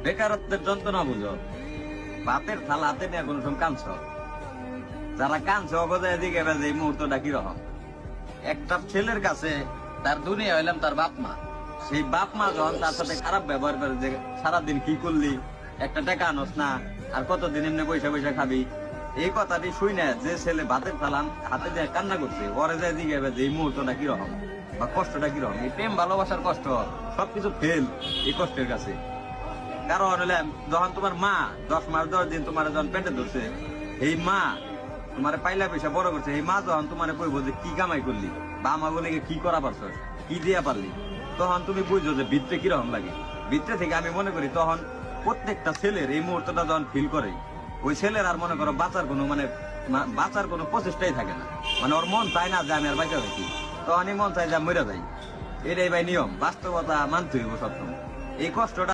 বেকারত্বের যন্ত্রণা বুঝো, ভাতের থালা হাতে নিয়ে কোনো সময় কাঁদছ, যারা কাঁদছে অগজায় দিকে বেজে এই মুহূর্তটা কিরকম। একটা ছেলের কাছে তার দুনিয়া হইলাম তার বাপ মা, সেই বাপ মা যখন তার সাথে খারাপ ব্যবহার করে যে সারাদিন কি করলি, একটা টাকা আনস না, আর কতদিন এমনি পয়সা পয়সা খাবি, এই কথাটি শুই না যে ছেলে ভাতের থালা হাতে দিয়ে কান্না করছে, ওরে যায় দিকে বেজে এই মুহূর্তটা কিরকম বা কষ্টটা কিরকম। এই প্রেম ভালোবাসার কষ্ট সবকিছু ফেল এই কষ্টের কাছে। কারণ হলে যখন তোমার মা 10 মাস 10 দিন তোমার যখন পেটে ধরছে, এই মা তোমার পাইলা পয়সা বড় করছে, এই মা যখন তোমার কইব যে কি কামাই করলি বা আমাগুলিকে কি করা পারছ, কি দিয়া পারলি, তখন তুমি বুঝছো যে ভিতরে কিরকম লাগে। ভিতরে থেকে আমি মনে করি তখন প্রত্যেকটা ছেলের এই মুহূর্তটা যখন ফিল করে, ওই ছেলের আর মনে করো বাঁচার কোনো প্রচেষ্টাই থাকে না। মানে ওর মন চায় না যে আমি আর বাইচা থাকি, তখনই মন চায় যে মরে যাই। এটাই ভাই নিয়ম, বাস্তবতা মানতে হইব সবসময়। এই কষ্টটা